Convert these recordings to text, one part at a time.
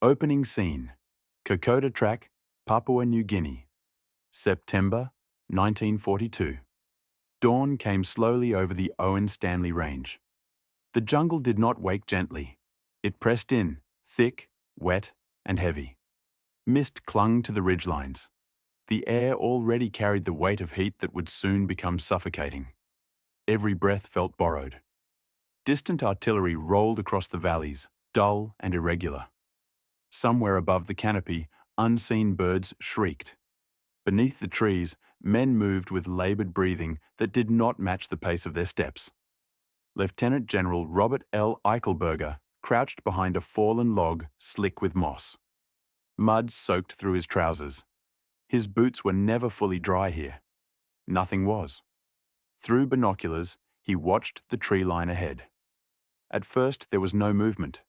Opening scene, Kokoda Track, Papua New Guinea, September 1942. Dawn came slowly over the Owen Stanley Range. The jungle did not wake gently. It pressed in, thick, wet, and heavy. Mist clung to the ridgelines. The air already carried the weight of heat that would soon become suffocating. Every breath felt borrowed. Distant artillery rolled across the valleys, dull and irregular. Somewhere above the canopy, unseen birds shrieked. Beneath the trees, men moved with laboured breathing that did not match the pace of their steps. Lieutenant General Robert L. Eichelberger crouched behind a fallen log slick with moss. Mud soaked through his trousers. His boots were never fully dry here. Nothing was. Through binoculars, he watched the tree line ahead. At first, there was no movement.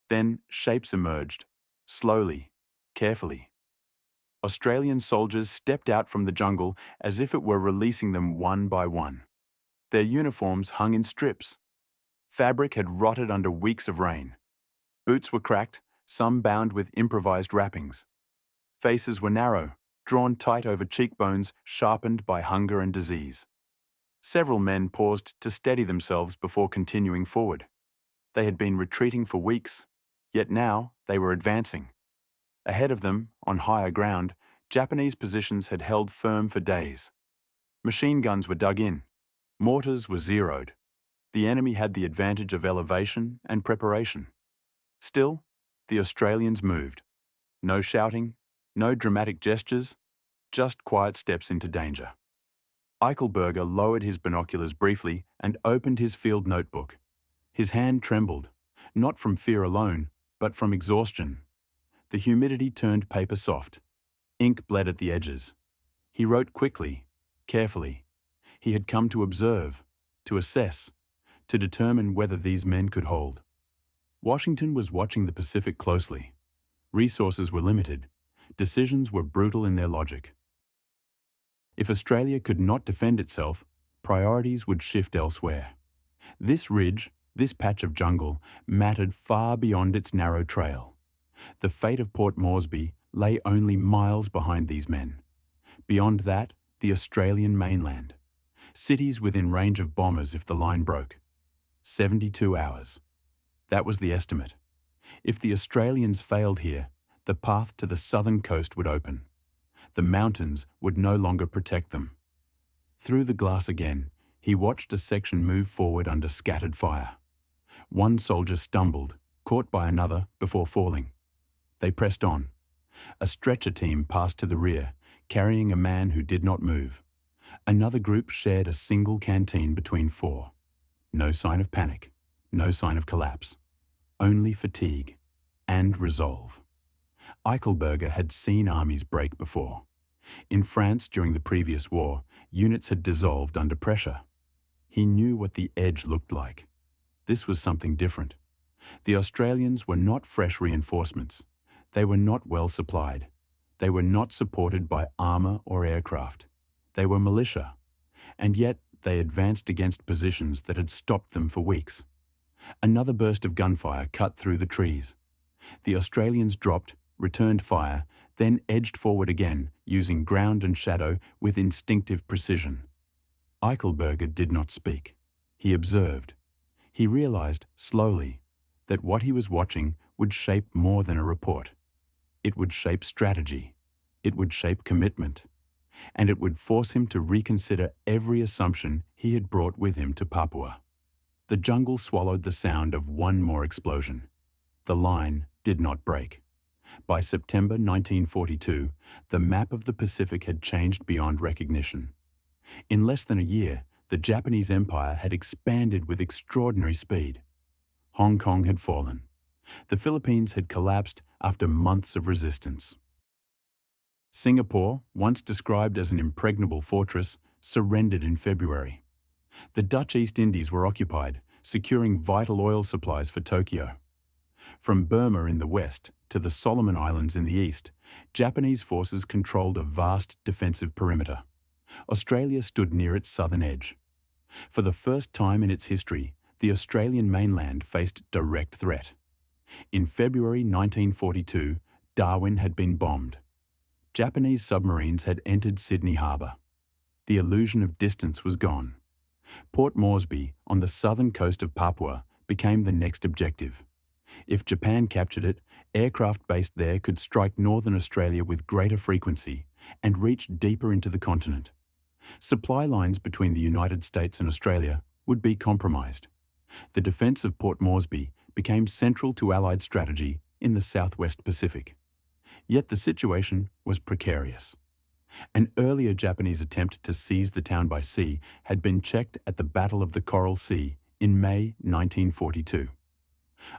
Then shapes emerged, slowly, carefully. Australian soldiers stepped out from the jungle as if it were releasing them one by one. Their uniforms hung in strips. Fabric had rotted under weeks of rain. Boots were cracked, some bound with improvised wrappings. Faces were narrow, drawn tight over cheekbones sharpened by hunger and disease. Several men paused to steady themselves before continuing forward. They had been retreating for weeks, yet now they were advancing. Ahead of them, on higher ground, Japanese positions had held firm for days. Machine guns were dug in. Mortars were zeroed. The enemy had the advantage of elevation and preparation. Still, the Australians moved. No shouting, no dramatic gestures, just quiet steps into danger. Eichelberger lowered his binoculars briefly and opened his field notebook. His hand trembled, not from fear alone, but from exhaustion. The humidity turned paper soft. Ink bled at the edges. He wrote quickly, carefully. He had come to observe, to assess, to determine whether these men could hold. Washington was watching the Pacific closely. Resources were limited. Decisions were brutal in their logic. If Australia could not defend itself, priorities would shift elsewhere. This ridge, this patch of jungle, mattered far beyond its narrow trail. The fate of Port Moresby lay only miles behind these men. Beyond that, the Australian mainland. Cities within range of bombers if the line broke. 72 hours. That was the estimate. If the Australians failed here, the path to the southern coast would open. The mountains would no longer protect them. Through the glass again, he watched a section move forward under scattered fire. One soldier stumbled, caught by another before falling. They pressed on. A stretcher team passed to the rear, carrying a man who did not move. Another group shared a single canteen between four. No sign of panic, no sign of collapse. Only fatigue and resolve. Eichelberger had seen armies break before. In France during the previous war, units had dissolved under pressure. He knew what the edge looked like. This was something different. The Australians were not fresh reinforcements. They were not well supplied. They were not supported by armour or aircraft. They were militia. And yet they advanced against positions that had stopped them for weeks. Another burst of gunfire cut through the trees. The Australians dropped, returned fire, then edged forward again, using ground and shadow with instinctive precision. Eichelberger did not speak. He observed. He realized, slowly, that what he was watching would shape more than a report. It would shape strategy. It would shape commitment. And it would force him to reconsider every assumption he had brought with him to Papua. The jungle swallowed the sound of one more explosion. The line did not break. By September 1942, the map of the Pacific had changed beyond recognition. In less than a year, the Japanese Empire had expanded with extraordinary speed. Hong Kong had fallen. The Philippines had collapsed after months of resistance. Singapore, once described as an impregnable fortress, surrendered in February. The Dutch East Indies were occupied, securing vital oil supplies for Tokyo. From Burma in the west to the Solomon Islands in the east, Japanese forces controlled a vast defensive perimeter. Australia stood near its southern edge. For the first time in its history, the Australian mainland faced direct threat. In February 1942, Darwin had been bombed. Japanese submarines had entered Sydney Harbour. The illusion of distance was gone. Port Moresby, on the southern coast of Papua, became the next objective. If Japan captured it, aircraft based there could strike northern Australia with greater frequency and reach deeper into the continent. Supply lines between the United States and Australia would be compromised. The defence of Port Moresby became central to Allied strategy in the Southwest Pacific. Yet the situation was precarious. An earlier Japanese attempt to seize the town by sea had been checked at the Battle of the Coral Sea in May 1942.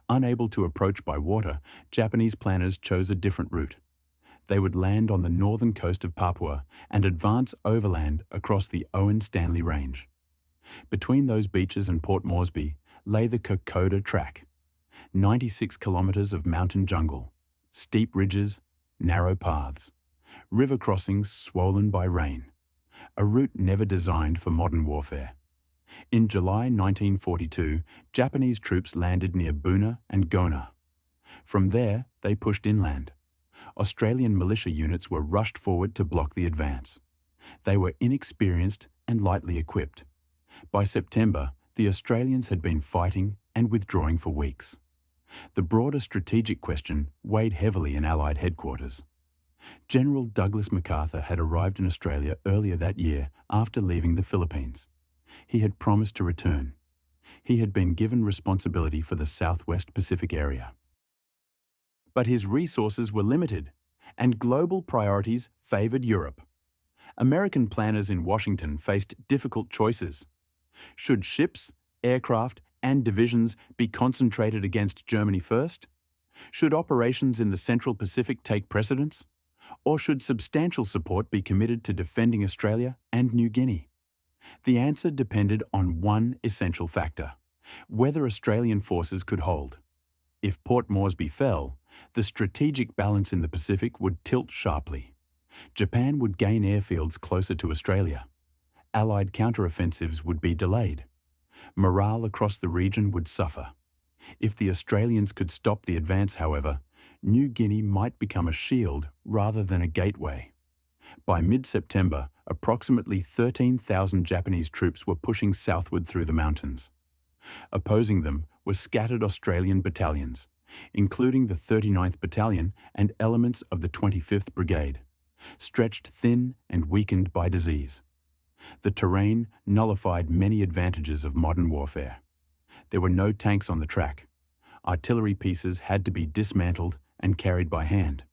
Unable to approach by water, Japanese planners chose a different route. They would land on the northern coast of Papua and advance overland across the Owen-Stanley Range. Between those beaches and Port Moresby lay the Kokoda Track, 96 kilometres of mountain jungle, steep ridges, narrow paths, river crossings swollen by rain, a route never designed for modern warfare. In July 1942, Japanese troops landed near Buna and Gona. From there, they pushed inland. Australian militia units were rushed forward to block the advance. They were inexperienced and lightly equipped. By September, the Australians had been fighting and withdrawing for weeks. The broader strategic question weighed heavily in Allied headquarters. General Douglas MacArthur had arrived in Australia earlier that year after leaving the Philippines. He had promised to return. He had been given responsibility for the Southwest Pacific area. But his resources were limited, and global priorities favoured Europe. American planners in Washington faced difficult choices. Should ships, aircraft, and divisions be concentrated against Germany first? Should operations in the Central Pacific take precedence? Or should substantial support be committed to defending Australia and New Guinea? The answer depended on one essential factor: whether Australian forces could hold. If Port Moresby fell, the strategic balance in the Pacific would tilt sharply. Japan would gain airfields closer to Australia. Allied counteroffensives would be delayed. Morale across the region would suffer. If the Australians could stop the advance, however, New Guinea might become a shield rather than a gateway. By mid-September, approximately 13,000 Japanese troops were pushing southward through the mountains. Opposing them were scattered Australian battalions, including the 39th Battalion and elements of the 25th Brigade, stretched thin and weakened by disease. The terrain nullified many advantages of modern warfare. There were no tanks on the track. Artillery pieces had to be dismantled and carried by hand.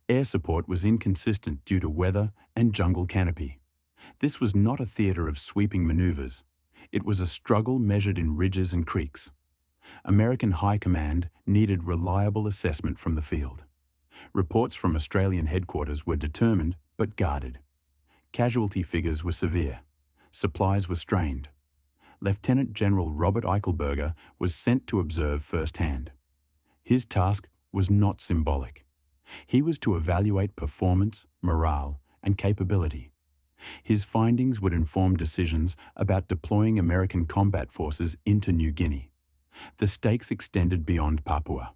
Air support was inconsistent due to weather and jungle canopy. This was not a theatre of sweeping manoeuvres. It was a struggle measured in ridges and creeks. American High Command needed reliable assessment from the field. Reports from Australian headquarters were determined but guarded. Casualty figures were severe. Supplies were strained. Lieutenant General Robert Eichelberger was sent to observe firsthand. His task was not symbolic. He was to evaluate performance, morale, and capability. His findings would inform decisions about deploying American combat forces into New Guinea. The stakes extended beyond Papua.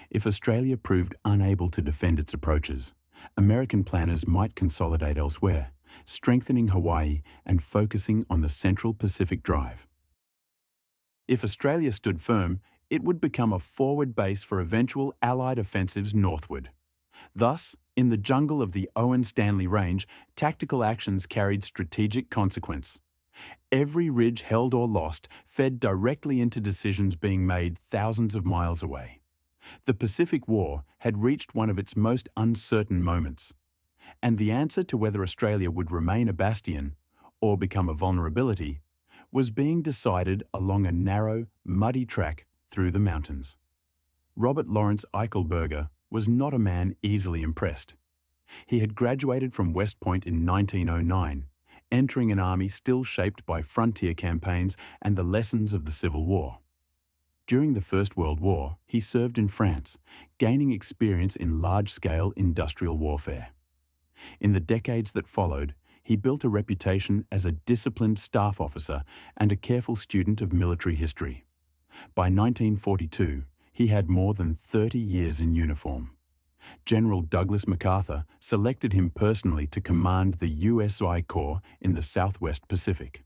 If Australia proved unable to defend its approaches, American planners might consolidate elsewhere, strengthening Hawaii and focusing on the Central Pacific Drive. If Australia stood firm, it would become a forward base for eventual Allied offensives northward. Thus, in the jungle of the Owen-Stanley Range, tactical actions carried strategic consequence. Every ridge held or lost fed directly into decisions being made thousands of miles away. The Pacific War had reached one of its most uncertain moments, and the answer to whether Australia would remain a bastion or become a vulnerability was being decided along a narrow, muddy track through the mountains. Robert Lawrence Eichelberger was not a man easily impressed. He had graduated from West Point in 1909, entering an army still shaped by frontier campaigns and the lessons of the Civil War. During the First World War, he served in France, gaining experience in large-scale industrial warfare. In the decades that followed, he built a reputation as a disciplined staff officer and a careful student of military history. By 1942, He had more than 30 years in uniform. General Douglas MacArthur selected him personally to command the WWII Corps in the Southwest Pacific.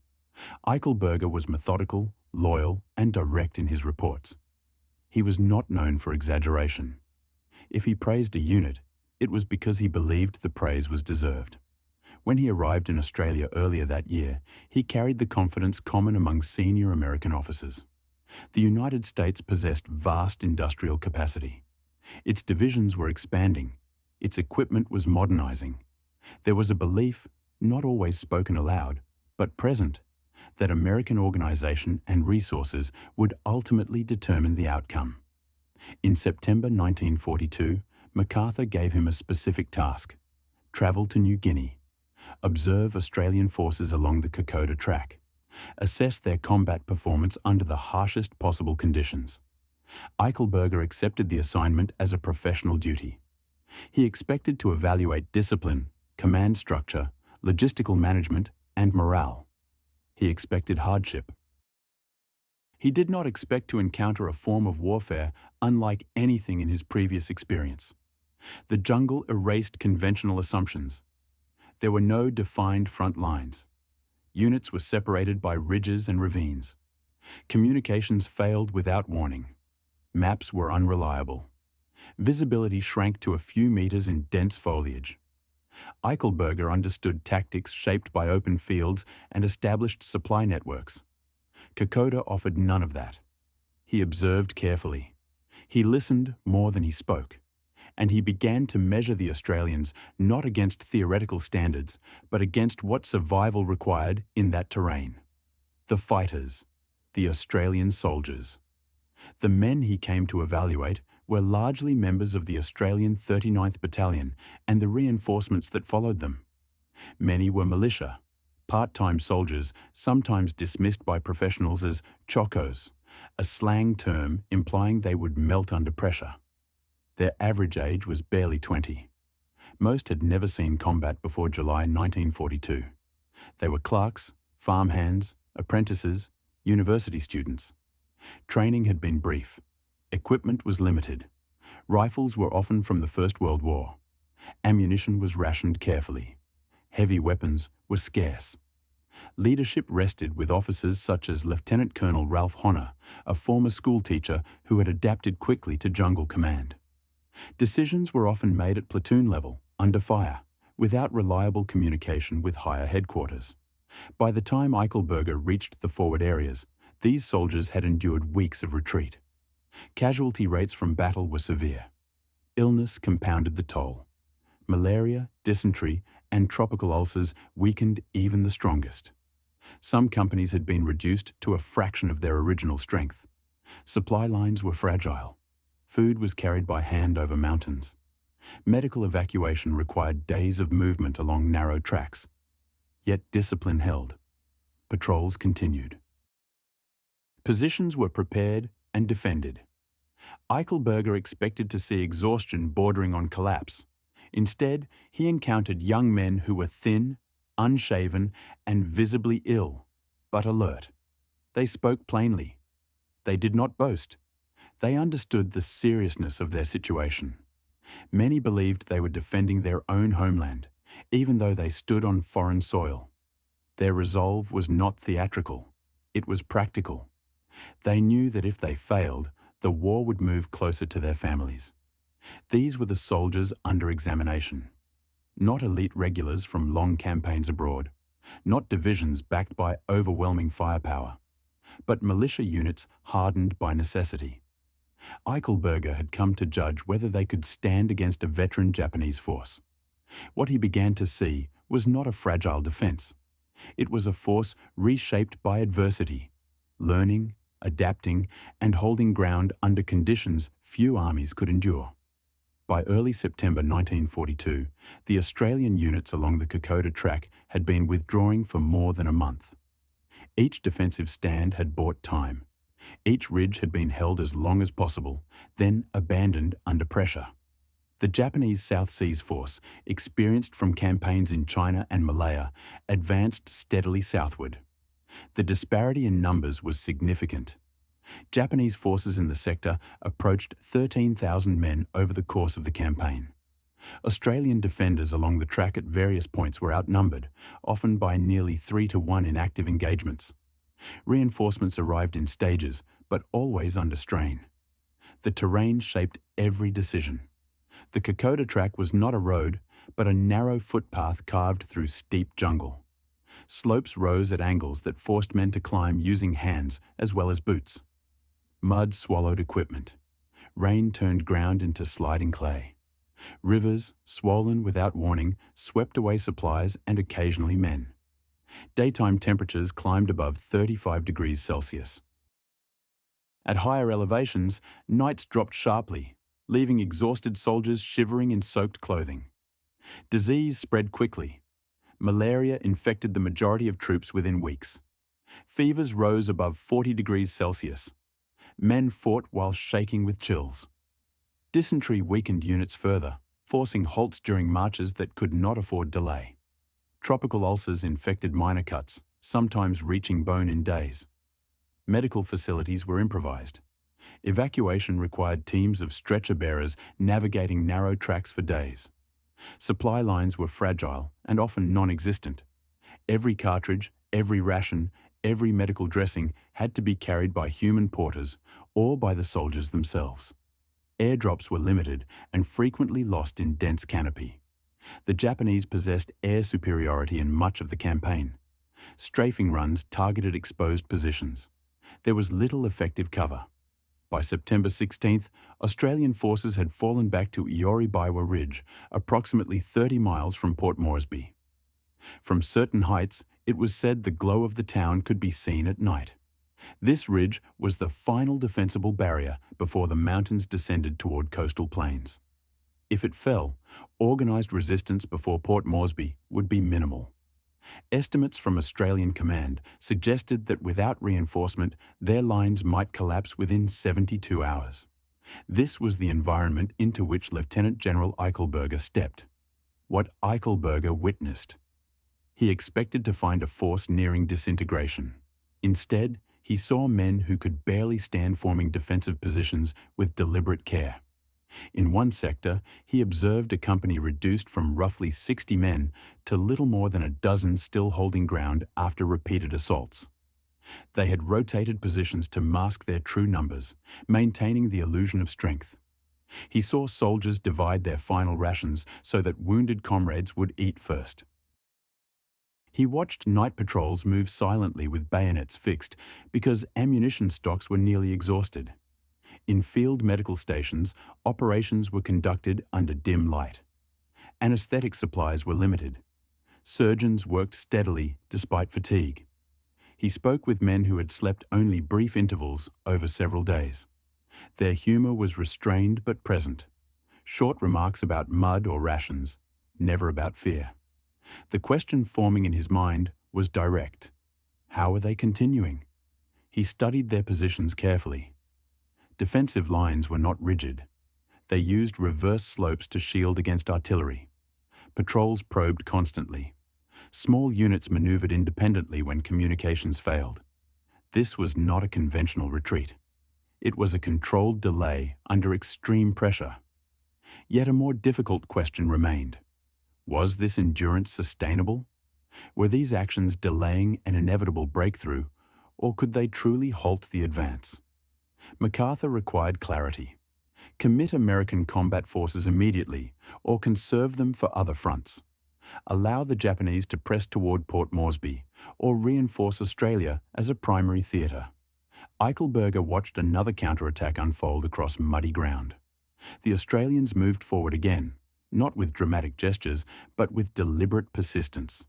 Eichelberger was methodical, loyal, and direct in his reports. He was not known for exaggeration. If he praised a unit, it was because he believed the praise was deserved. When he arrived in Australia earlier that year, he carried the confidence common among senior American officers. The United States possessed vast industrial capacity. Its divisions were expanding. Its equipment was modernizing. There was a belief, not always spoken aloud, but present, that American organization and resources would ultimately determine the outcome. In September 1942, MacArthur gave him a specific task: travel to New Guinea, observe Australian forces along the Kokoda Track, assess their combat performance under the harshest possible conditions. Eichelberger accepted the assignment as a professional duty. He expected to evaluate discipline, command structure, logistical management, and morale. He expected hardship. He did not expect to encounter a form of warfare unlike anything in his previous experience. The jungle erased conventional assumptions. There were no defined front lines. Units were separated by ridges and ravines. Communications failed without warning. Maps were unreliable. Visibility shrank to a few meters in dense foliage. Eichelberger understood tactics shaped by open fields and established supply networks. Kokoda offered none of that. He observed carefully. He listened more than he spoke. And he began to measure the Australians not against theoretical standards, but against what survival required in that terrain. The fighters, the Australian soldiers. The men he came to evaluate were largely members of the Australian 39th Battalion and the reinforcements that followed them. Many were militia, part-time soldiers, sometimes dismissed by professionals as chocos, a slang term implying they would melt under pressure. Their average age was barely 20. Most had never seen combat before July 1942. They were clerks, farmhands, apprentices, university students. Training had been brief. Equipment was limited. Rifles were often from the First World War. Ammunition was rationed carefully. Heavy weapons were scarce. Leadership rested with officers such as Lieutenant Colonel Ralph Honor, a former schoolteacher who had adapted quickly to jungle command. Decisions were often made at platoon level, under fire, without reliable communication with higher headquarters. By the time Eichelberger reached the forward areas, these soldiers had endured weeks of retreat. Casualty rates from battle were severe. Illness compounded the toll. Malaria, dysentery, and tropical ulcers weakened even the strongest. Some companies had been reduced to a fraction of their original strength. Supply lines were fragile. Food was carried by hand over mountains. Medical evacuation required days of movement along narrow tracks. Yet discipline held. Patrols continued. Positions were prepared and defended. Eichelberger expected to see exhaustion bordering on collapse. Instead, he encountered young men who were thin, unshaven, and visibly ill, but alert. They spoke plainly. They did not boast. They understood the seriousness of their situation. Many believed they were defending their own homeland, even though they stood on foreign soil. Their resolve was not theatrical. It was practical. They knew that if they failed, the war would move closer to their families. These were the soldiers under examination. Not elite regulars from long campaigns abroad, not divisions backed by overwhelming firepower, but militia units hardened by necessity. Eichelberger had come to judge whether they could stand against a veteran Japanese force. What he began to see was not a fragile defense. It was a force reshaped by adversity, learning, adapting, and holding ground under conditions few armies could endure. By early September 1942, the Australian units along the Kokoda Track had been withdrawing for more than a month. Each defensive stand had bought time. Each ridge had been held as long as possible, then abandoned under pressure. The Japanese South Seas Force, experienced from campaigns in China and Malaya, advanced steadily southward. The disparity in numbers was significant. Japanese forces in the sector approached 13,000 men over the course of the campaign. Australian defenders along the track at various points were outnumbered, often by nearly 3-1 in active engagements. Reinforcements arrived in stages, but always under strain. The terrain shaped every decision. The Kokoda track was not a road, but a narrow footpath carved through steep jungle. Slopes rose at angles that forced men to climb using hands as well as boots. Mud swallowed equipment. Rain turned ground into sliding clay. Rivers, swollen without warning, swept away supplies and occasionally men. Daytime temperatures climbed above 35 degrees Celsius. At higher elevations, nights dropped sharply, leaving exhausted soldiers shivering in soaked clothing. Disease spread quickly. Malaria infected the majority of troops within weeks. Fevers rose above 40 degrees Celsius. Men fought while shaking with chills. Dysentery weakened units further, forcing halts during marches that could not afford delay. Tropical ulcers infected minor cuts, sometimes reaching bone in days. Medical facilities were improvised. Evacuation required teams of stretcher bearers navigating narrow tracks for days. Supply lines were fragile and often non-existent. Every cartridge, every ration, every medical dressing had to be carried by human porters or by the soldiers themselves. Airdrops were limited and frequently lost in dense canopy. The Japanese possessed air superiority in much of the campaign. Strafing runs targeted exposed positions. There was little effective cover. By September 16th, Australian forces had fallen back to WWII Ridge, approximately 30 miles from Port Moresby. From certain heights, it was said the glow of the town could be seen at night. This ridge was the final defensible barrier before the mountains descended toward coastal plains. If it fell, organised resistance before Port Moresby would be minimal. Estimates from Australian Command suggested that without reinforcement, their lines might collapse within 72 hours. This was the environment into which Lieutenant General Eichelberger stepped. What Eichelberger witnessed. He expected to find a force nearing disintegration. Instead, he saw men who could barely stand forming defensive positions with deliberate care. In one sector, he observed a company reduced from roughly 60 men to little more than a dozen still holding ground after repeated assaults. They had rotated positions to mask their true numbers, maintaining the illusion of strength. He saw soldiers divide their final rations so that wounded comrades would eat first. He watched night patrols move silently with bayonets fixed because ammunition stocks were nearly exhausted. In field medical stations, operations were conducted under dim light. Anesthetic supplies were limited. Surgeons worked steadily despite fatigue. He spoke with men who had slept only brief intervals over several days. Their humor was restrained but present. Short remarks about mud or rations, never about fear. The question forming in his mind was direct. How were they continuing? He studied their positions carefully. Defensive lines were not rigid. They used reverse slopes to shield against artillery. Patrols probed constantly. Small units maneuvered independently when communications failed. This was not a conventional retreat. It was a controlled delay under extreme pressure. Yet a more difficult question remained. Was this endurance sustainable? Were these actions delaying an inevitable breakthrough, or could they truly halt the advance? MacArthur required clarity. Commit American combat forces immediately, or conserve them for other fronts. Allow the Japanese to press toward Port Moresby, or reinforce Australia as a primary theatre. Eichelberger watched another counterattack unfold across muddy ground. The Australians moved forward again, not with dramatic gestures, but with deliberate persistence.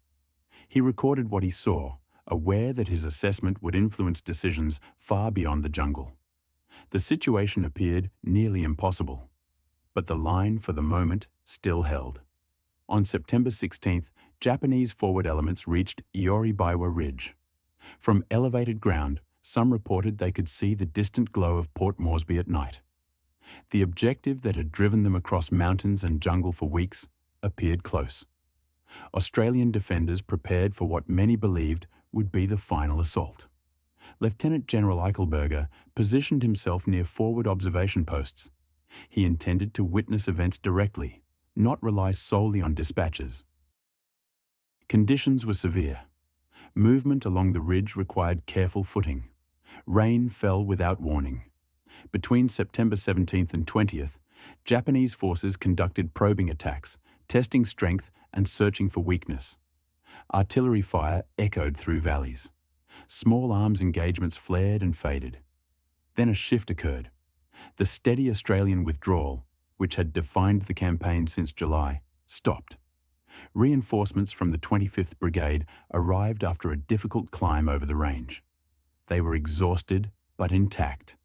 He recorded what he saw, aware that his assessment would influence decisions far beyond the jungle. The situation appeared nearly impossible, but the line for the moment still held. On September 16th, Japanese forward elements reached WWII Ridge. From elevated ground, some reported they could see the distant glow of Port Moresby at night. The objective that had driven them across mountains and jungle for weeks appeared close. Australian defenders prepared for what many believed would be the final assault. Lieutenant General Eichelberger positioned himself near forward observation posts. He intended to witness events directly, not rely solely on dispatches. Conditions were severe. Movement along the ridge required careful footing. Rain fell without warning. Between September 17th and 20th, Japanese forces conducted probing attacks, testing strength and searching for weakness. Artillery fire echoed through valleys. Small arms engagements flared and faded. Then a shift occurred. The steady Australian withdrawal, which had defined the campaign since July, stopped. Reinforcements from the 25th Brigade arrived after a difficult climb over the range. They were exhausted but intact.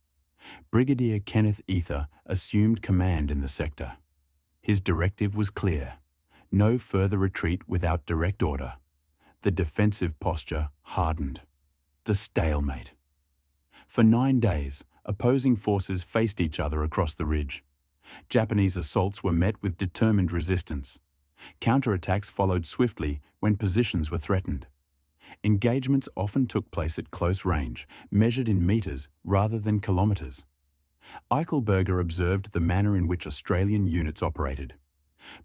Brigadier Kenneth Ether assumed command in the sector. His directive was clear: no further retreat without direct order. The defensive posture hardened. The stalemate. For 9 days, opposing forces faced each other across the ridge. Japanese assaults were met with determined resistance. Counterattacks followed swiftly when positions were threatened. Engagements often took place at close range, measured in meters rather than kilometers. Eichelberger observed the manner in which Australian units operated.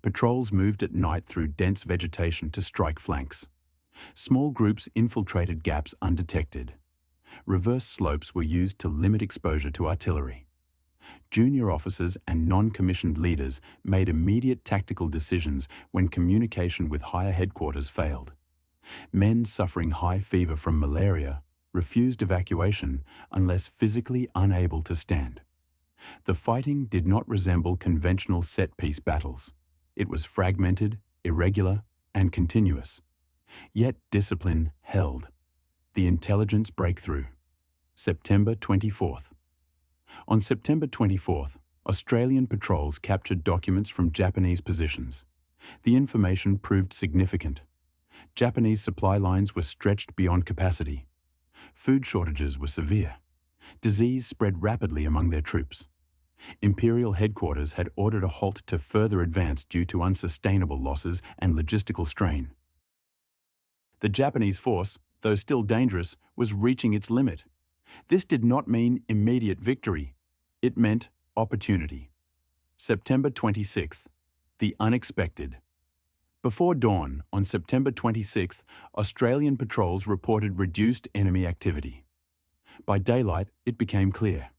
Patrols moved at night through dense vegetation to strike flanks. Small groups infiltrated gaps undetected. Reverse slopes were used to limit exposure to artillery. Junior officers and non-commissioned leaders made immediate tactical decisions when communication with higher headquarters failed. Men suffering high fever from malaria refused evacuation unless physically unable to stand. The fighting did not resemble conventional set-piece battles. It was fragmented, irregular, and continuous. Yet discipline held. The intelligence breakthrough. September 24th. On September 24th, Australian patrols captured documents from Japanese positions. The information proved significant. Japanese supply lines were stretched beyond capacity. Food shortages were severe. Disease spread rapidly among their troops. Imperial headquarters had ordered a halt to further advance due to unsustainable losses and logistical strain. The Japanese force, though still dangerous, was reaching its limit. This did not mean immediate victory. It meant opportunity. September 26th. The unexpected. Before dawn, on September 26th, Australian patrols reported reduced enemy activity. By daylight, it became clear.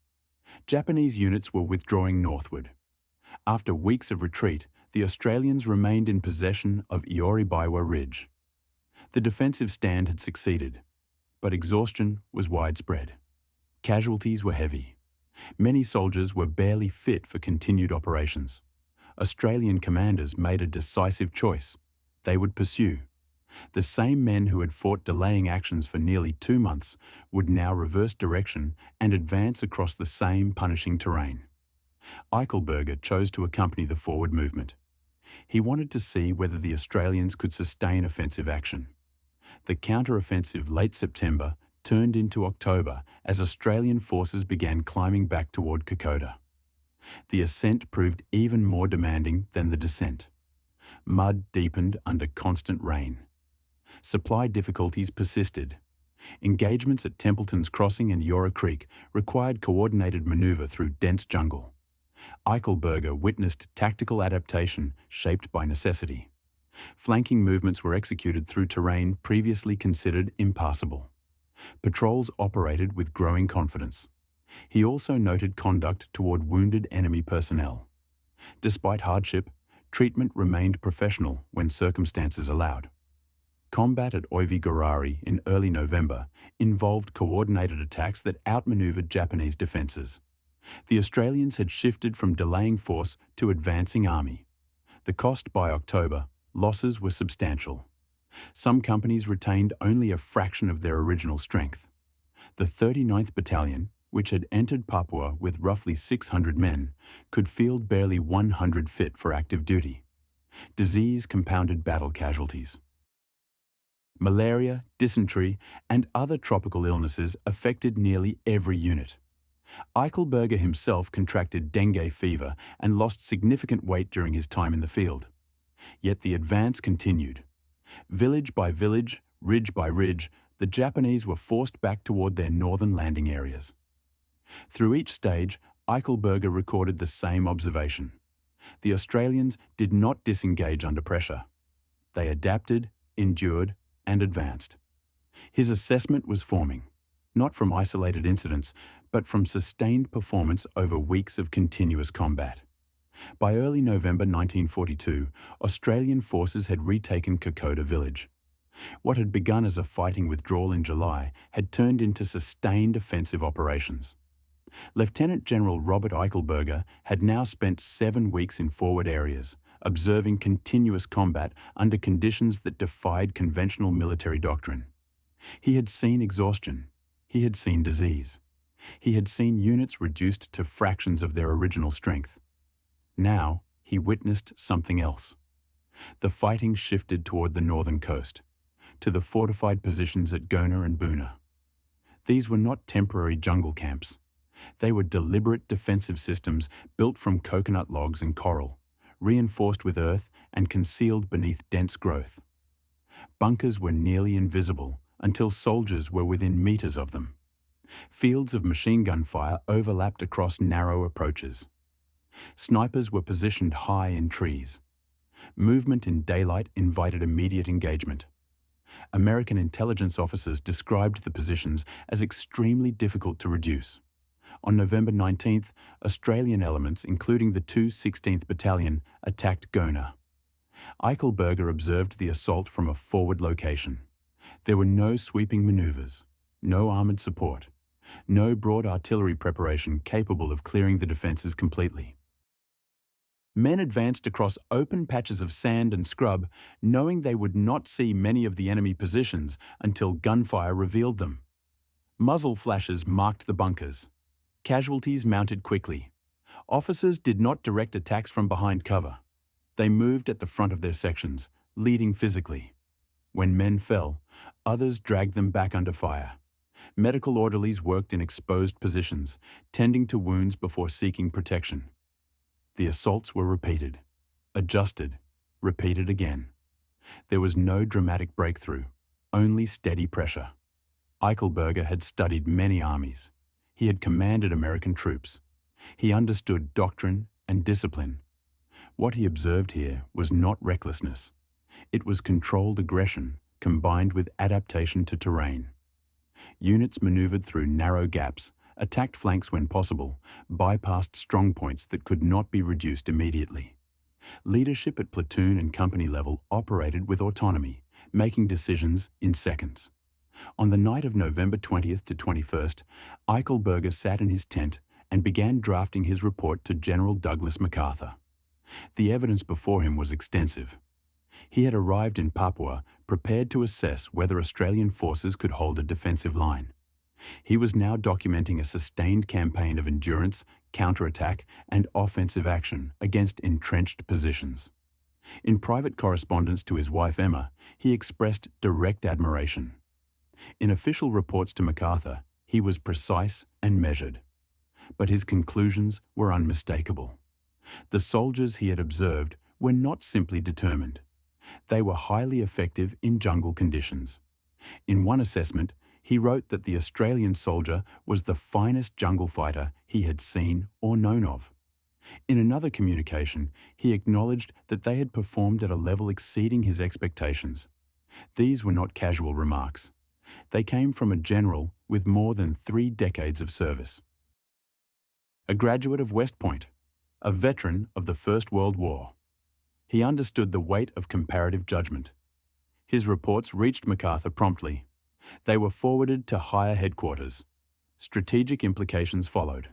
Japanese units were withdrawing northward. After weeks of retreat, the Australians remained in possession of Iori-Biwa Ridge. The defensive stand had succeeded, but exhaustion was widespread. Casualties were heavy. Many soldiers were barely fit for continued operations. Australian commanders made a decisive choice. They would pursue. The same men who had fought delaying actions for nearly 2 months would now reverse direction and advance across the same punishing terrain. Eichelberger chose to accompany the forward movement. He wanted to see whether the Australians could sustain offensive action. The counter-offensive late September turned into October as Australian forces began climbing back toward Kokoda. The ascent proved even more demanding than the descent. Mud deepened under constant rain. Supply difficulties persisted. Engagements at Templeton's Crossing and Yora Creek required coordinated maneuver through dense jungle. Eichelberger witnessed tactical adaptation shaped by necessity. Flanking movements were executed through terrain previously considered impassable. Patrols operated with growing confidence. He also noted conduct toward wounded enemy personnel. Despite hardship, treatment remained professional when circumstances allowed. Combat at Oivi-Gorari in early November involved coordinated attacks that outmaneuvered Japanese defences. The Australians had shifted from delaying force to advancing army. The cost by October, losses were substantial. Some companies retained only a fraction of their original strength. The 39th Battalion, which had entered Papua with roughly 600 men, could field barely 100 fit for active duty. Disease compounded battle casualties. Malaria, dysentery, and other tropical illnesses affected nearly every unit. Eichelberger himself contracted dengue fever and lost significant weight during his time in the field. Yet the advance continued. Village by village, ridge by ridge, the Japanese were forced back toward their northern landing areas. Through each stage, Eichelberger recorded the same observation. The Australians did not disengage under pressure. They adapted, endured, and advanced. His assessment was forming, not from isolated incidents, but from sustained performance over weeks of continuous combat. By early November 1942, Australian forces had retaken Kokoda village. What had begun as a fighting withdrawal in July had turned into sustained offensive operations. Lieutenant General Robert Eichelberger had now spent 7 weeks in forward areas, observing continuous combat under conditions that defied conventional military doctrine. He had seen exhaustion. He had seen disease. He had seen units reduced to fractions of their original strength. Now, he witnessed something else. The fighting shifted toward the northern coast, to the fortified positions at Gona and Boona. These were not temporary jungle camps. They were deliberate defensive systems built from coconut logs and coral, reinforced with earth and concealed beneath dense growth. Bunkers were nearly invisible until soldiers were within meters of them. Fields of machine gun fire overlapped across narrow approaches. Snipers were positioned high in trees. Movement in daylight invited immediate engagement. American intelligence officers described the positions as extremely difficult to reduce. On November 19th, Australian elements, including the 216th Battalion, attacked Gona. Eichelberger observed the assault from a forward location. There were no sweeping maneuvers, no armoured support, no broad artillery preparation capable of clearing the defences completely. Men advanced across open patches of sand and scrub, knowing they would not see many of the enemy positions until gunfire revealed them. Muzzle flashes marked the bunkers. Casualties mounted quickly. Officers did not direct attacks from behind cover. They moved at the front of their sections, leading physically. When men fell, others dragged them back under fire. Medical orderlies worked in exposed positions, tending to wounds before seeking protection. The assaults were repeated, adjusted, repeated again. There was no dramatic breakthrough, only steady pressure. Eichelberger had studied many armies. He had commanded American troops. He understood doctrine and discipline. What he observed here was not recklessness. It was controlled aggression combined with adaptation to terrain. Units maneuvered through narrow gaps, attacked flanks when possible, bypassed strong points that could not be reduced immediately. Leadership at platoon and company level operated with autonomy, making decisions in seconds. On the night of November 20th to 21st, Eichelberger sat in his tent and began drafting his report to General Douglas MacArthur. The evidence before him was extensive. He had arrived in Papua prepared to assess whether Australian forces could hold a defensive line. He was now documenting a sustained campaign of endurance, counterattack, and offensive action against entrenched positions. In private correspondence to his wife Emma, he expressed direct admiration. In official reports to MacArthur, he was precise and measured. But his conclusions were unmistakable. The soldiers he had observed were not simply determined. They were highly effective in jungle conditions. In one assessment, he wrote that the Australian soldier was the finest jungle fighter he had seen or known of. In another communication, he acknowledged that they had performed at a level exceeding his expectations. These were not casual remarks. They came from a general with more than 3 decades of service. A graduate of West Point, a veteran of the First World War. He understood the weight of comparative judgment. His reports reached MacArthur promptly. They were forwarded to higher headquarters. Strategic implications followed.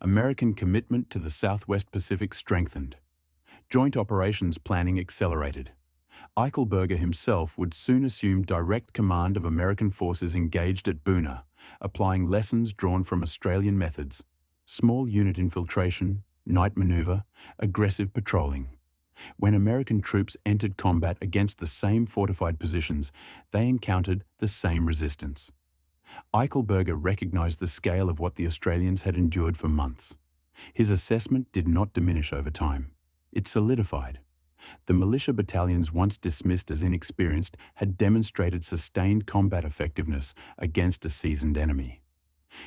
American commitment to the Southwest Pacific strengthened. Joint operations planning accelerated. Eichelberger himself would soon assume direct command of American forces engaged at Boona, applying lessons drawn from Australian methods: small unit infiltration, night maneuver, aggressive patrolling. When American troops entered combat against the same fortified positions, they encountered the same resistance. Eichelberger recognized the scale of what the Australians had endured for months. His assessment did not diminish over time. It solidified. The militia battalions, once dismissed as inexperienced, had demonstrated sustained combat effectiveness against a seasoned enemy.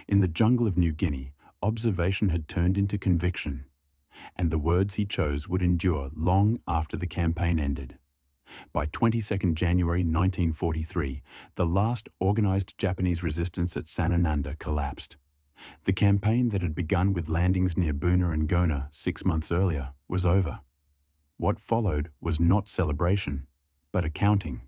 In the jungle of New Guinea, observation had turned into conviction, and the words he chose would endure long after the campaign ended. By 22nd January 1943, the last organized Japanese resistance at Sanananda collapsed. The campaign that had begun with landings near Buna and Gona 6 months earlier was over. What followed was not celebration, but accounting.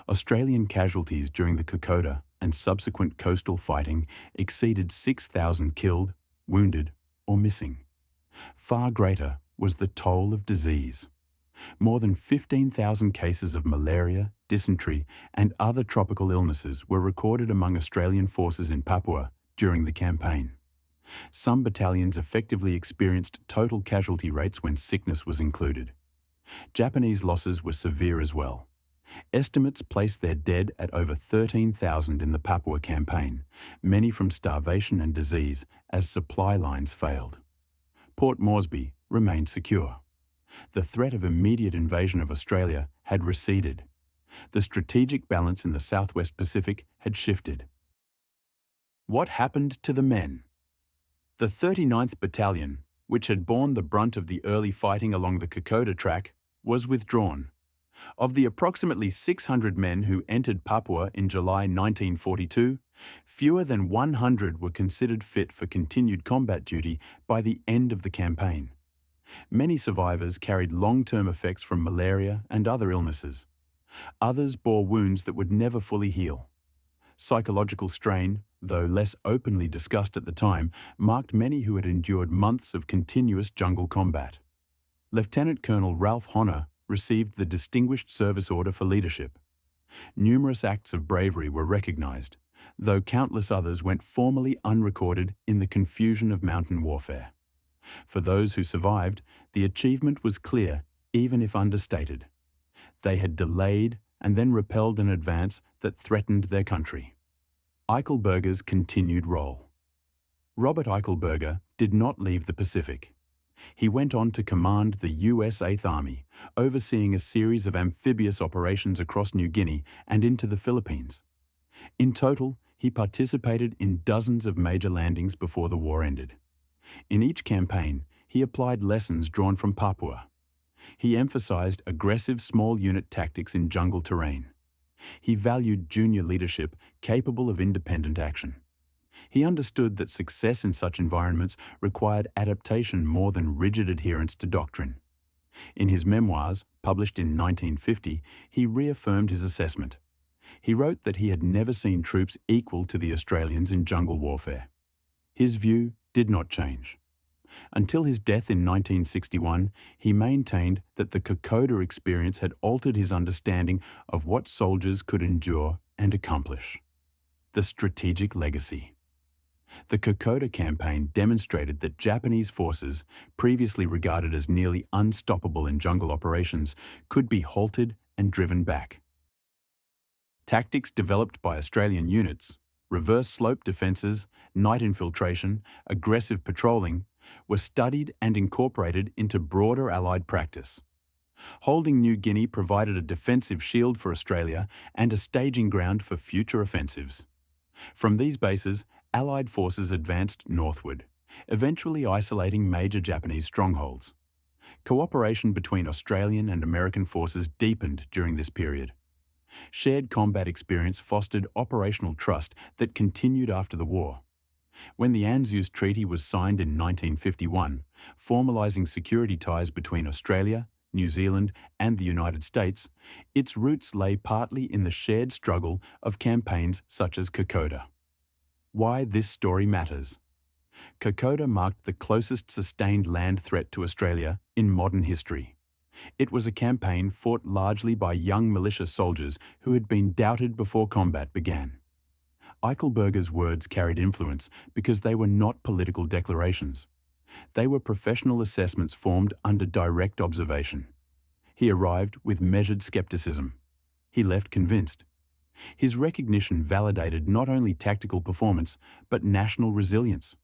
Australian casualties during the Kokoda and subsequent coastal fighting exceeded 6,000 killed, wounded, or missing. Far greater was the toll of disease. More than 15,000 cases of malaria, dysentery, and other tropical illnesses were recorded among Australian forces in Papua during the campaign. Some battalions effectively experienced total casualty rates when sickness was included. Japanese losses were severe as well. Estimates place their dead at over 13,000 in the Papua campaign, many from starvation and disease as supply lines failed. Port Moresby remained secure. The threat of immediate invasion of Australia had receded. The strategic balance in the Southwest Pacific had shifted. What happened to the men? The 39th Battalion, which had borne the brunt of the early fighting along the Kokoda track, was withdrawn. Of the approximately 600 men who entered Papua in July 1942, fewer than 100 were considered fit for continued combat duty by the end of the campaign. Many survivors carried long-term effects from malaria and other illnesses. Others bore wounds that would never fully heal. Psychological strain, though less openly discussed at the time, marked many who had endured months of continuous jungle combat. Lieutenant Colonel Ralph Honor received the Distinguished Service Order for leadership. Numerous acts of bravery were recognized, though countless others went formally unrecorded in the confusion of mountain warfare. For those who survived, the achievement was clear, even if understated. They had delayed and then repelled an advance that threatened their country. Eichelberger's continued role. Robert Eichelberger did not leave the Pacific. He went on to command the U.S. 8th Army, overseeing a series of amphibious operations across New Guinea and into the Philippines. In total, he participated in dozens of major landings before the war ended. In each campaign, he applied lessons drawn from Papua. He emphasized aggressive small unit tactics in jungle terrain. He valued junior leadership capable of independent action. He understood that success in such environments required adaptation more than rigid adherence to doctrine. In his memoirs, published in 1950, he reaffirmed his assessment. He wrote that he had never seen troops equal to the Australians in jungle warfare. His view did not change. Until his death in 1961, he maintained that the Kokoda experience had altered his understanding of what soldiers could endure and accomplish. The strategic legacy. The Kokoda campaign demonstrated that Japanese forces, previously regarded as nearly unstoppable in jungle operations, could be halted and driven back. Tactics developed by Australian units, reverse slope defences, night infiltration, aggressive patrolling, were studied and incorporated into broader Allied practice. Holding New Guinea provided a defensive shield for Australia and a staging ground for future offensives. From these bases, Allied forces advanced northward, eventually isolating major Japanese strongholds. Cooperation between Australian and American forces deepened during this period. Shared combat experience fostered operational trust that continued after the war. When the ANZUS Treaty was signed in 1951, formalising security ties between Australia, New Zealand and the United States, its roots lay partly in the shared struggle of campaigns such as Kokoda. Why this story matters. Kokoda marked the closest sustained land threat to Australia in modern history. It was a campaign fought largely by young militia soldiers who had been doubted before combat began. Eichelberger's words carried influence because they were not political declarations. They were professional assessments formed under direct observation. He arrived with measured skepticism. He left convinced. His recognition validated not only tactical performance, but national resilience.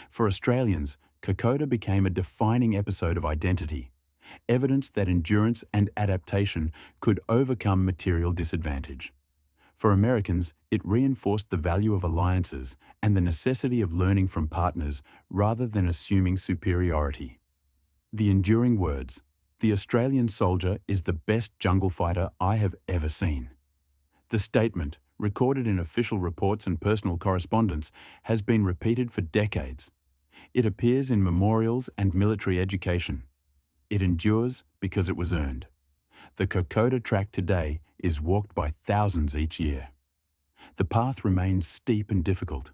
For Australians, Kokoda became a defining episode of identity. evidence that endurance and adaptation could overcome material disadvantage. For Americans, it reinforced the value of alliances and the necessity of learning from partners rather than assuming superiority. The enduring words, "The Australian soldier is the best jungle fighter I have ever seen." The statement, recorded in official reports and personal correspondence, has been repeated for decades. It appears in memorials and military education. It endures because it was earned. The Kokoda Track today is walked by thousands each year. The path remains steep and difficult.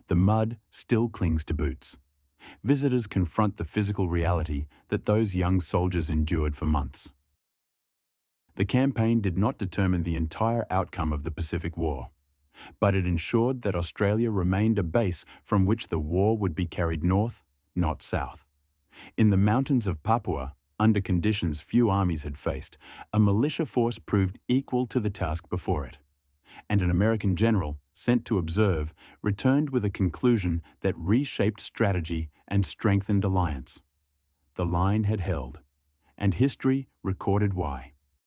The mud still clings to boots. Visitors confront the physical reality that those young soldiers endured for months. The campaign did not determine the entire outcome of the Pacific War, but it ensured that Australia remained a base from which the war would be carried north, not south. In the mountains of Papua, under conditions few armies had faced, a militia force proved equal to the task before it. And an American general, sent to observe, returned with a conclusion that reshaped strategy and strengthened alliance. The line had held, and history recorded why.